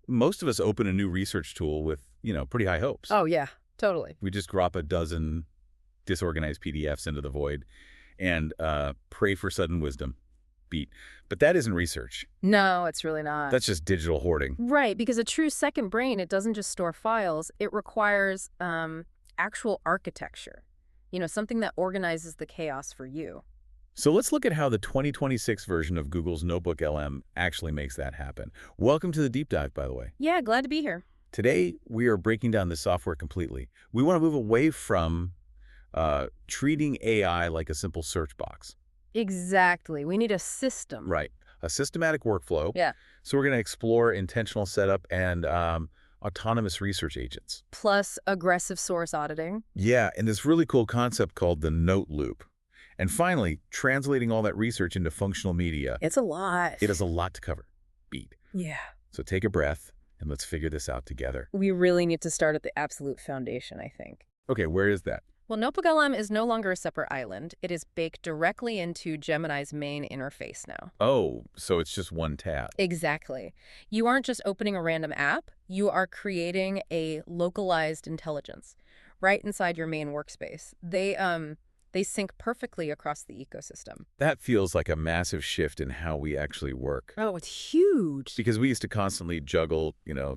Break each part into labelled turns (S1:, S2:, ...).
S1: Most of us open a new research tool with, pretty high hopes.
S2: Oh, yeah, totally.
S1: We just drop a dozen disorganized PDFs into the void and pray for sudden wisdom. Beat. But that isn't research.
S2: No, it's really not.
S1: That's just digital hoarding.
S2: Right, because a true second brain, it doesn't just store files. It requires actual architecture, something that organizes the chaos for you.
S1: So let's look at how the 2026 version of Google's NotebookLM actually makes that happen. Welcome to the deep dive, by the way.
S2: Yeah, glad to be here.
S1: Today, we are breaking down this software completely. We want to move away from treating AI like a simple search box.
S2: Exactly. We need a system.
S1: Right. A systematic workflow.
S2: Yeah.
S1: So we're going to explore intentional setup and autonomous research agents.
S2: Plus aggressive source auditing.
S1: Yeah, and this really cool concept called the note loop. And finally, translating all that research into functional media.
S2: It's a lot.
S1: It is a lot to cover. Beat.
S2: Yeah.
S1: So take a breath and let's figure this out together.
S2: We really need to start at the absolute foundation, I think.
S1: Okay, where is that?
S2: Well, NotebookLM is no longer a separate island. It is baked directly into Gemini's main interface now.
S1: Oh, so it's just one tab.
S2: Exactly. You aren't just opening a random app. You are creating a localized intelligence right inside your main workspace. They sync perfectly across the ecosystem.
S1: That feels like a massive shift in how we actually work.
S2: Oh, it's huge.
S1: Because we used to constantly juggle,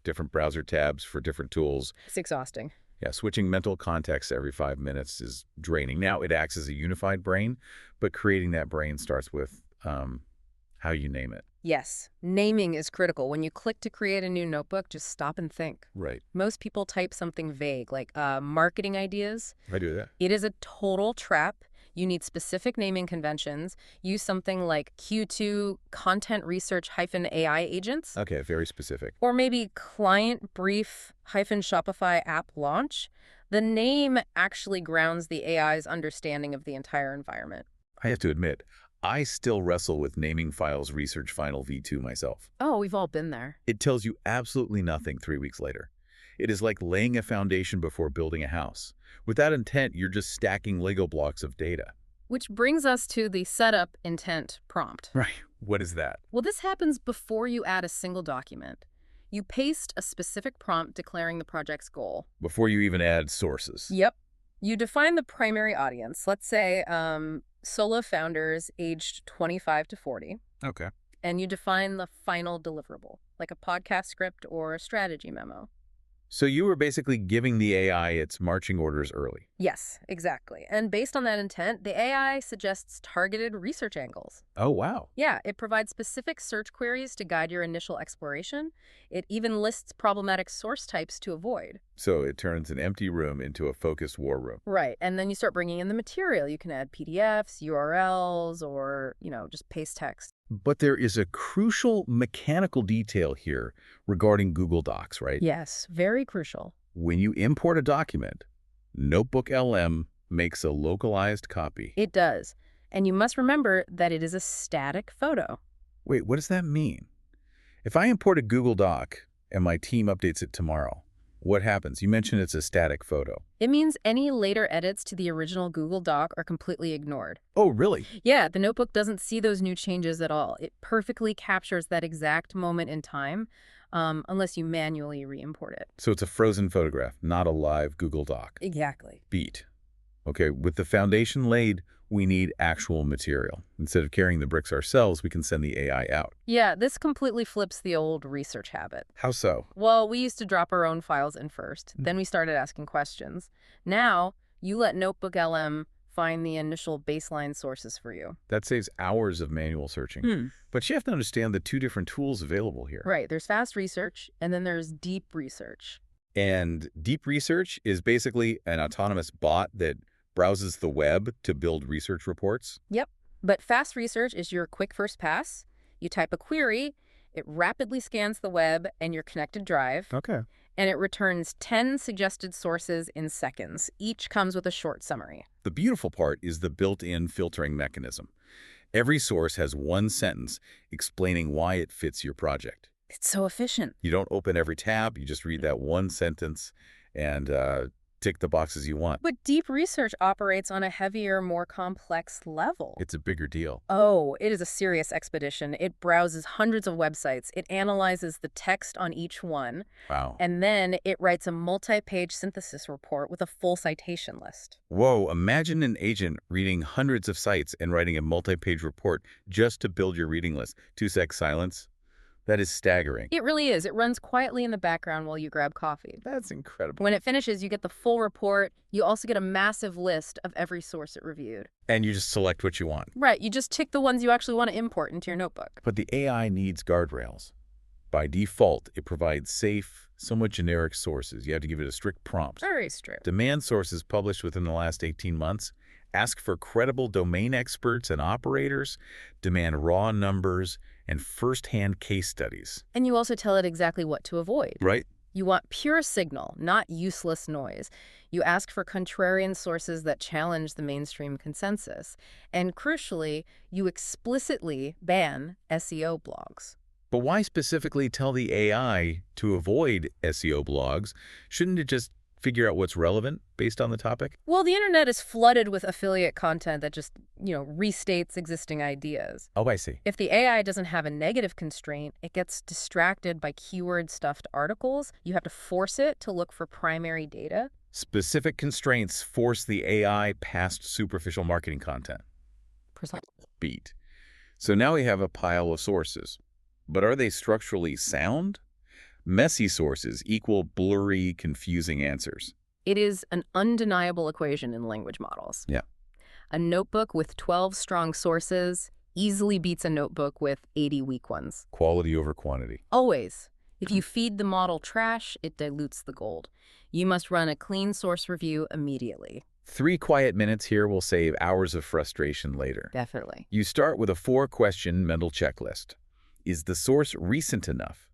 S1: different browser tabs for different tools.
S2: It's exhausting.
S1: Yeah, switching mental context every 5 minutes is draining. Now it acts as a unified brain, but creating that brain starts with how you name it.
S2: Yes, naming is critical. When you click to create a new notebook, just stop and think.
S1: Right.
S2: Most people type something vague, like marketing ideas.
S1: I do that.
S2: It is a total trap. You need specific naming conventions. Use something like Q2 content research -AI agents.
S1: Okay, very specific.
S2: Or maybe client brief -Shopify app launch. The name actually grounds the AI's understanding of the entire environment.
S1: I have to admit, I still wrestle with naming files research final v2 myself.
S2: Oh, we've all been there.
S1: It tells you absolutely nothing 3 weeks later. It is like laying a foundation before building a house. Without intent, you're just stacking Lego blocks of data.
S2: Which brings us to the setup intent prompt.
S1: Right. What is that?
S2: Well, this happens before you add a single document. You paste a specific prompt declaring the project's goal.
S1: Before you even add sources.
S2: Yep. You define the primary audience. Let's say solo founders aged 25 to 40.
S1: Okay.
S2: And you define the final deliverable, like a podcast script or a strategy memo.
S1: So you were basically giving the AI its marching orders early.
S2: Yes, exactly. And based on that intent, the AI suggests targeted research angles.
S1: Oh, wow.
S2: Yeah, it provides specific search queries to guide your initial exploration. It even lists problematic source types to avoid.
S1: So it turns an empty room into a focused war room.
S2: Right, and then you start bringing in the material. You can add PDFs, URLs, or, just paste text.
S1: But there is a crucial mechanical detail here regarding Google Docs, right?
S2: Yes, very crucial.
S1: When you import a document, NotebookLM makes a localized copy.
S2: It does. And you must remember that it is a static photo.
S1: Wait, what does that mean? If I import a Google Doc and my team updates it tomorrow, what happens? You mentioned it's a static photo.
S2: It means any later edits to the original Google Doc are completely ignored.
S1: Oh, really?
S2: Yeah, the notebook doesn't see those new changes at all. It perfectly captures that exact moment in time, unless you manually re-import it.
S1: So it's a frozen photograph, not a live Google Doc.
S2: Exactly.
S1: Beat. Okay, with the foundation laid, we need actual material. Instead of carrying the bricks ourselves, we can send the AI out.
S2: Yeah, this completely flips the old research habit.
S1: How so?
S2: Well, we used to drop our own files in first. Then we started asking questions. Now, you let NotebookLM find the initial baseline sources for you.
S1: That saves hours of manual searching. But you have to understand the two different tools available here.
S2: Right, there's fast research, and then there's deep research.
S1: And deep research is basically an autonomous bot that browses the web to build research reports?
S2: Yep. But fast research is your quick first pass. You type a query, it rapidly scans the web and your connected drive.
S1: Okay.
S2: And it returns 10 suggested sources in seconds. Each comes with a short summary.
S1: The beautiful part is the built-in filtering mechanism. Every source has one sentence explaining why it fits your project.
S2: It's so efficient.
S1: You don't open every tab, you just read that one sentence, and tick the boxes you want.
S2: But deep research operates on a heavier, more complex level.
S1: It's a bigger deal.
S2: Oh, it is a serious expedition. It browses hundreds of websites. It analyzes the text on each one.
S1: Wow.
S2: And then it writes a multi-page synthesis report with a full citation list.
S1: Whoa, imagine an agent reading hundreds of sites and writing a multi-page report just to build your reading list. 2-sec silence. That is staggering.
S2: It really is. It runs quietly in the background while you grab coffee.
S1: That's incredible.
S2: When it finishes, you get the full report. You also get a massive list of every source it reviewed.
S1: And you just select what you want.
S2: Right. You just tick the ones you actually want to import into your notebook.
S1: But the AI needs guardrails. By default, it provides safe, somewhat generic sources. You have to give it a strict prompt.
S2: Very strict.
S1: Demand sources published within the last 18 months. Ask for credible domain experts and operators. Demand raw numbers and first-hand case studies.
S2: And you also tell it exactly what to avoid.
S1: Right?
S2: You want pure signal, not useless noise. You ask for contrarian sources that challenge the mainstream consensus. And crucially, you explicitly ban SEO blogs.
S1: But why specifically tell the AI to avoid SEO blogs? Shouldn't it just figure out what's relevant based on the topic?
S2: Well, the internet is flooded with affiliate content that just, restates existing ideas.
S1: Oh, I see.
S2: If the AI doesn't have a negative constraint, it gets distracted by keyword-stuffed articles. You have to force it to look for primary data.
S1: Specific constraints force the AI past superficial marketing content.
S2: Precisely.
S1: Beat. So now we have a pile of sources. But are they structurally sound? Messy sources equal blurry, confusing answers.
S2: It is an undeniable equation in language models.
S1: Yeah.
S2: A notebook with 12 strong sources easily beats a notebook with 80 weak ones.
S1: Quality over quantity.
S2: Always. If you feed the model trash, it dilutes the gold. You must run a clean source review immediately.
S1: 3 quiet minutes here will save hours of frustration later.
S2: Definitely.
S1: You start with a 4-question mental checklist. Is the source recent enough?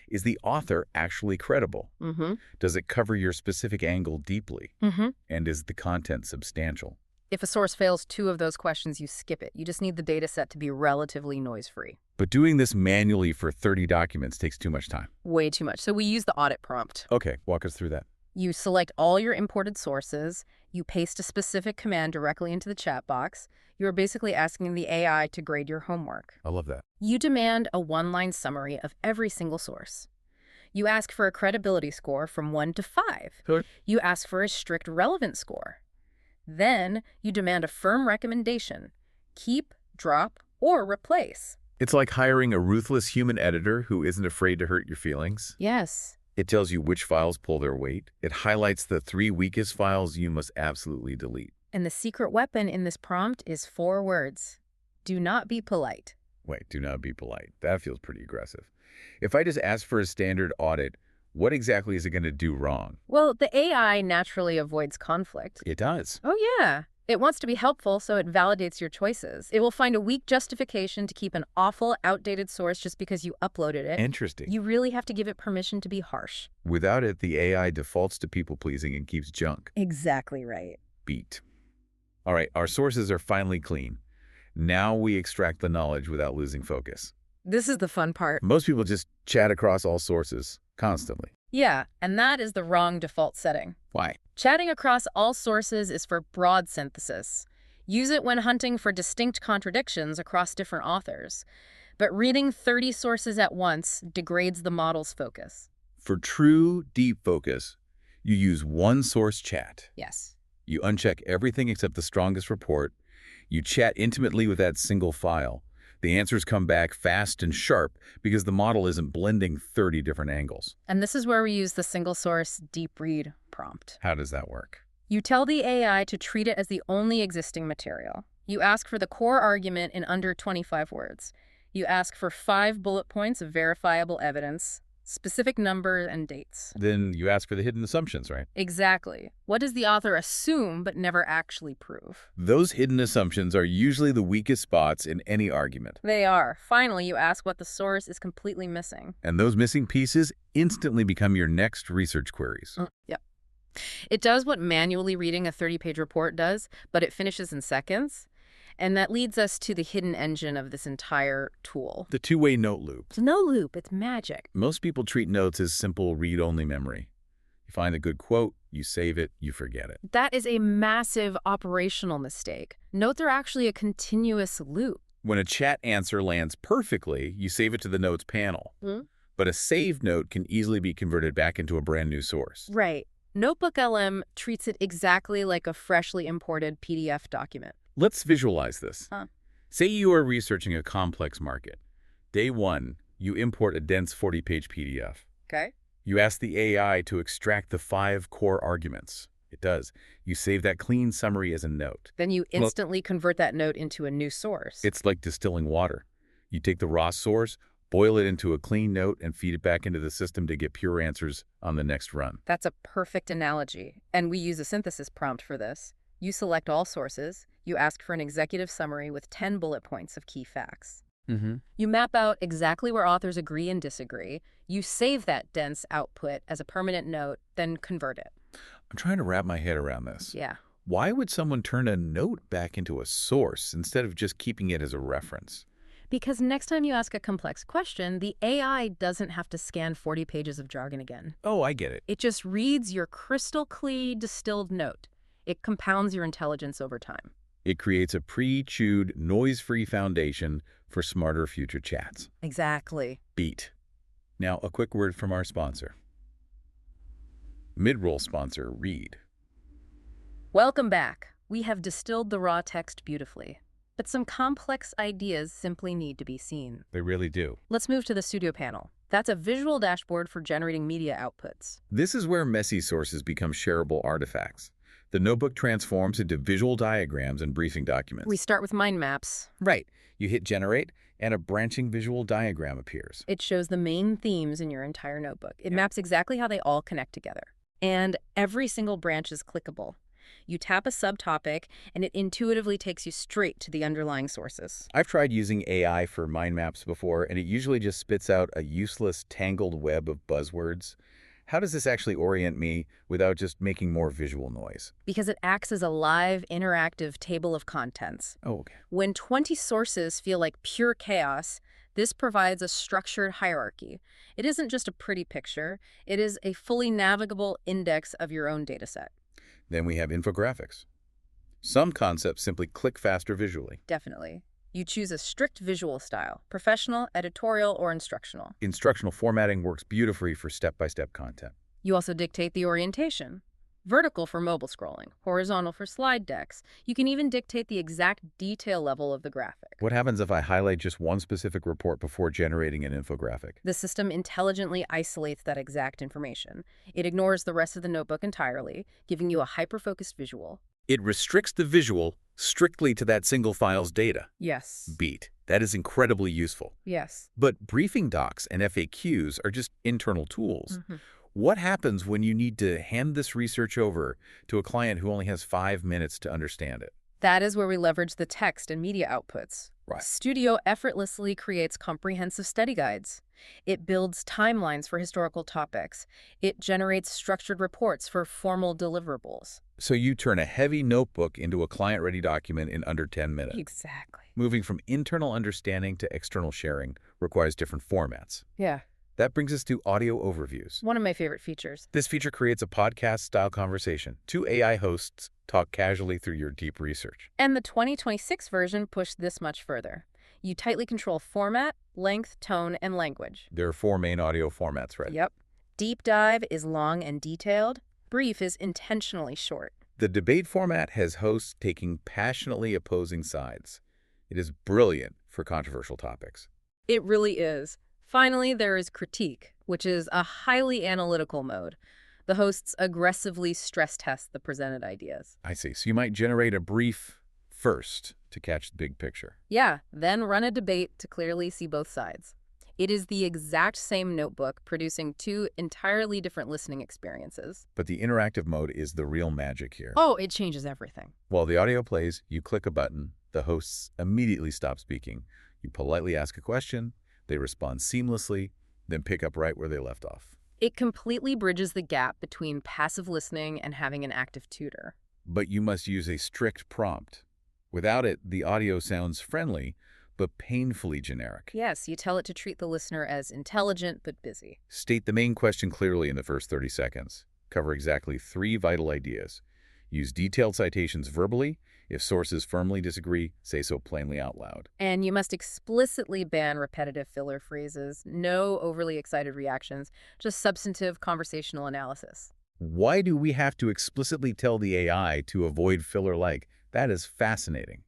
S1: Is the author actually credible?
S2: Mm-hmm.
S1: Does it cover your specific angle deeply?
S2: Mm-hmm.
S1: And is the content substantial?
S2: If a source fails 2 of those questions, you skip it. You just need the data set to be relatively noise-free.
S1: But doing this manually for 30 documents takes too much time.
S2: Way too much. So we use the audit prompt.
S1: Okay, walk us through that.
S2: You select all your imported sources. You paste a specific command directly into the chat box. You're basically asking the AI to grade your homework.
S1: I love that.
S2: You demand a 1-line summary of every single source. You ask for a credibility score from 1 to 5.
S1: Sure.
S2: You ask for a strict relevance score. Then you demand a firm recommendation. Keep, drop, or replace.
S1: It's like hiring a ruthless human editor who isn't afraid to hurt your feelings.
S2: Yes.
S1: It tells you which files pull their weight. It highlights the 3 weakest files you must absolutely delete.
S2: And the secret weapon in this prompt is 4 words. Do not be polite.
S1: Wait, do not be polite. That feels pretty aggressive. If I just ask for a standard audit, what exactly is it going to do wrong?
S2: Well, the AI naturally avoids conflict.
S1: It does.
S2: Oh, yeah. It wants to be helpful, so it validates your choices. It will find a weak justification to keep an awful, outdated source just because you uploaded it.
S1: Interesting.
S2: You really have to give it permission to be harsh.
S1: Without it, the AI defaults to people-pleasing and keeps junk.
S2: Exactly right.
S1: Beat. All right, our sources are finally clean. Now we extract the knowledge without losing focus.
S2: This is the fun part.
S1: Most people just chat across all sources constantly.
S2: Yeah, and that is the wrong default setting.
S1: Why?
S2: Chatting across all sources is for broad synthesis. Use it when hunting for distinct contradictions across different authors. But reading 30 sources at once degrades the model's focus.
S1: For true, deep focus, you use one source chat.
S2: Yes.
S1: You uncheck everything except the strongest report. You chat intimately with that single file. The answers come back fast and sharp because the model isn't blending 30 different angles.
S2: And this is where we use the single source deep read prompt.
S1: How does that work?
S2: You tell the AI to treat it as the only existing material. You ask for the core argument in under 25 words. You ask for 5 bullet points of verifiable evidence, specific numbers and dates.
S1: Then you ask for the hidden assumptions, right?
S2: Exactly. What does the author assume but never actually prove?
S1: Those hidden assumptions are usually the weakest spots in any argument.
S2: They are. Finally, you ask what the source is completely missing.
S1: And those missing pieces instantly become your next research queries.
S2: Yep. It does what manually reading a 30-page report does, but it finishes in seconds. And that leads us to the hidden engine of this entire tool.
S1: The two-way note loop.
S2: It's no loop, it's magic.
S1: Most people treat notes as simple read-only memory. You find a good quote, You save it, you forget it.
S2: That is a massive operational mistake. Notes are actually a continuous loop.
S1: When a chat answer lands perfectly, you save it to the notes panel. But a saved note can easily be converted back into a brand new source.
S2: Right. NotebookLM treats it exactly like a freshly imported PDF document.
S1: Let's visualize this. Say you are researching a complex market. Day 1, you import a dense 40-page PDF.
S2: Okay.
S1: You ask the AI to extract the 5 core arguments. It does. You save that clean summary as a note.
S2: Then you instantly convert that note into a new source.
S1: It's like distilling water. You take the raw source, boil it into a clean note, and feed it back into the system to get pure answers on the next run.
S2: That's a perfect analogy. And we use a synthesis prompt for this. You select all sources. You ask for an executive summary with 10 bullet points of key facts. You map out exactly where authors agree and disagree. You save that dense output as a permanent note, then convert it.
S1: I'm trying to wrap my head around this.
S2: Yeah.
S1: Why would someone turn a note back into a source instead of just keeping it as a reference?
S2: Because next time you ask a complex question, the AI doesn't have to scan 40 pages of jargon again.
S1: Oh, I get it.
S2: It just reads your crystal clear distilled note. It compounds your intelligence over time.
S1: It creates a pre-chewed, noise-free foundation for smarter future chats.
S2: Exactly.
S1: Beat. Now, a quick word from our sponsor. Mid-roll sponsor, Read.
S2: Welcome back. We have distilled the raw text beautifully, but some complex ideas simply need to be seen.
S1: They really do.
S2: Let's move to the studio panel. That's a visual dashboard for generating media outputs.
S1: This is where messy sources become shareable artifacts. The notebook transforms into visual diagrams and briefing documents.
S2: We start with mind maps.
S1: Right. You hit generate, and a branching visual diagram appears.
S2: It shows the main themes in your entire notebook. It maps exactly how they all connect together. And every single branch is clickable. You tap a subtopic, and it intuitively takes you straight to the underlying sources.
S1: I've tried using AI for mind maps before, and it usually just spits out a useless, tangled web of buzzwords. How does this actually orient me without just making more visual noise?
S2: Because it acts as a live, interactive table of contents.
S1: Oh, okay.
S2: When 20 sources feel like pure chaos, this provides a structured hierarchy. It isn't just a pretty picture. It is a fully navigable index of your own dataset.
S1: Then we have infographics. Some concepts simply click faster visually.
S2: Definitely. You choose a strict visual style, professional, editorial, or instructional.
S1: Instructional formatting works beautifully for step-by-step content.
S2: You also dictate the orientation. Vertical for mobile scrolling, horizontal for slide decks. You can even dictate the exact detail level of the graphic.
S1: What happens if I highlight just one specific report before generating an infographic?
S2: The system intelligently isolates that exact information. It ignores the rest of the notebook entirely, giving you a hyper-focused visual.
S1: It restricts the visual strictly to that single file's data.
S2: Yes.
S1: Beat. That is incredibly useful.
S2: Yes.
S1: But briefing docs and FAQs are just internal tools. What happens when you need to hand this research over to a client who only has 5 minutes to understand it?
S2: That is where we leverage the text and media outputs.
S1: Right.
S2: Studio effortlessly creates comprehensive study guides. It builds timelines for historical topics. It generates structured reports for formal deliverables.
S1: So you turn a heavy notebook into a client-ready document in under 10 minutes.
S2: Exactly.
S1: Moving from internal understanding to external sharing requires different formats.
S2: Yeah.
S1: That brings us to audio overviews.
S2: One of my favorite features.
S1: This feature creates a podcast-style conversation. 2 AI hosts talk casually through your deep research.
S2: And the 2026 version pushed this much further. You tightly control format, length, tone, and language.
S1: There are 4 main audio formats, right?
S2: Yep. Deep dive is long and detailed. Brief is intentionally short.
S1: The debate format has hosts taking passionately opposing sides. It is brilliant for controversial topics.
S2: It really is. Finally, there is critique, which is a highly analytical mode. The hosts aggressively stress test the presented ideas.
S1: I see. So you might generate a brief first to catch the big picture.
S2: Yeah, then run a debate to clearly see both sides. It is the exact same notebook producing 2 entirely different listening experiences.
S1: But the interactive mode is the real magic here.
S2: Oh, it changes everything.
S1: While the audio plays, you click a button, the hosts immediately stop speaking. You politely ask a question, they respond seamlessly, then pick up right where they left off.
S2: It completely bridges the gap between passive listening and having an active tutor.
S1: But you must use a strict prompt. Without it, the audio sounds friendly, but painfully generic.
S2: Yes, you tell it to treat the listener as intelligent but busy.
S1: State the main question clearly in the first 30 seconds. cover exactly 3 vital ideas. Use detailed citations verbally. If sources firmly disagree, say so plainly out loud.
S2: And you must explicitly ban repetitive filler phrases, no overly excited reactions, just substantive conversational analysis.
S1: Why do we have to explicitly tell the AI to avoid filler-like? That is fascinating.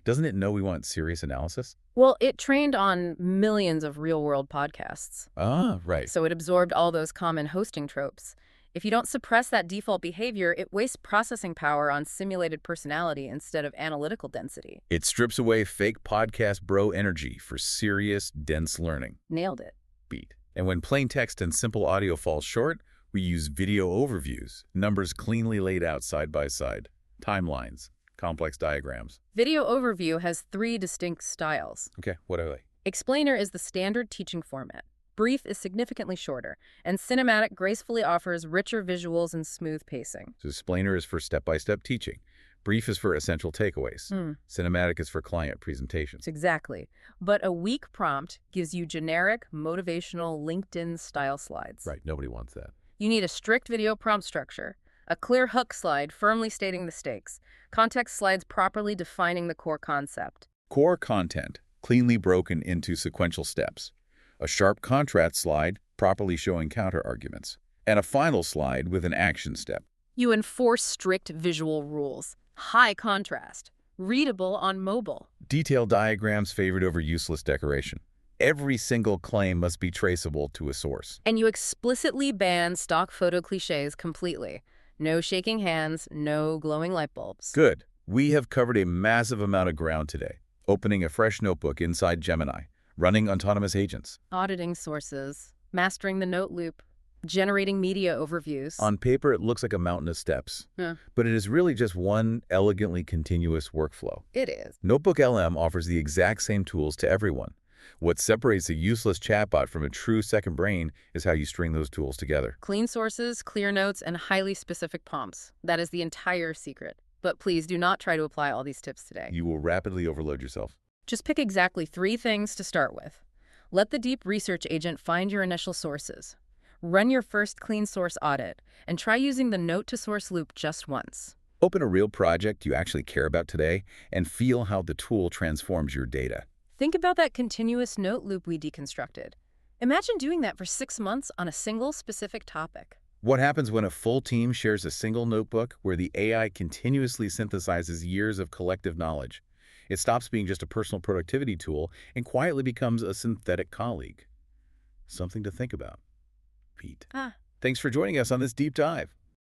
S1: Doesn't it know we want serious analysis?
S2: Well, it trained on millions of real-world podcasts,
S1: Ah, right.
S2: so it absorbed all those common hosting tropes. If you don't suppress that default behavior, it wastes processing power on simulated personality instead of analytical density.
S1: It strips away fake podcast bro energy for serious, dense learning.
S2: Nailed it.
S1: Beat. And when plain text and simple audio falls short, we use video overviews, numbers cleanly laid out side by side, timelines, complex diagrams.
S2: Video overview has 3 distinct styles.
S1: Okay, what are they?
S2: Explainer is the standard teaching format. Brief is significantly shorter, and cinematic gracefully offers richer visuals and smooth pacing.
S1: So explainer is for step-by-step teaching. Brief is for essential takeaways. Cinematic is for client presentations.
S2: Exactly. But a weak prompt gives you generic, motivational LinkedIn-style slides.
S1: Right, nobody wants that.
S2: You need a strict video prompt structure, a clear hook slide firmly stating the stakes, context slides properly defining the core concept.
S1: Core content, cleanly broken into sequential steps. A sharp contrast slide, properly showing counter-arguments. And a final slide with an action step.
S2: You enforce strict visual rules. High contrast. Readable on mobile.
S1: Detailed diagrams favored over useless decoration. Every single claim must be traceable to a source.
S2: And you explicitly ban stock photo cliches completely. No shaking hands, no glowing light bulbs.
S1: Good. We have covered a massive amount of ground today. Opening a fresh notebook inside Gemini. Running autonomous agents.
S2: Auditing sources. Mastering the note loop. Generating media overviews.
S1: On paper, it looks like a mountain of steps.
S2: Yeah.
S1: But it is really just one elegantly continuous workflow.
S2: It is.
S1: NotebookLM offers the exact same tools to everyone. What separates a useless chatbot from a true second brain is how you string those tools together.
S2: Clean sources, clear notes, and highly specific prompts. That is the entire secret. But please do not try to apply all these tips today.
S1: You will rapidly overload yourself.
S2: Just pick exactly 3 things to start with. Let the deep research agent find your initial sources. Run your first clean source audit, and try using the note-to-source loop just once.
S1: Open a real project you actually care about today and feel how the tool transforms your data.
S2: Think about that continuous note loop we deconstructed. Imagine doing that for 6 months on a single specific topic.
S1: What happens when a full team shares a single notebook where the AI continuously synthesizes years of collective knowledge? It stops being just a personal productivity tool and quietly becomes a synthetic colleague. Something to think about. Pete. Thanks for joining us on this deep dive.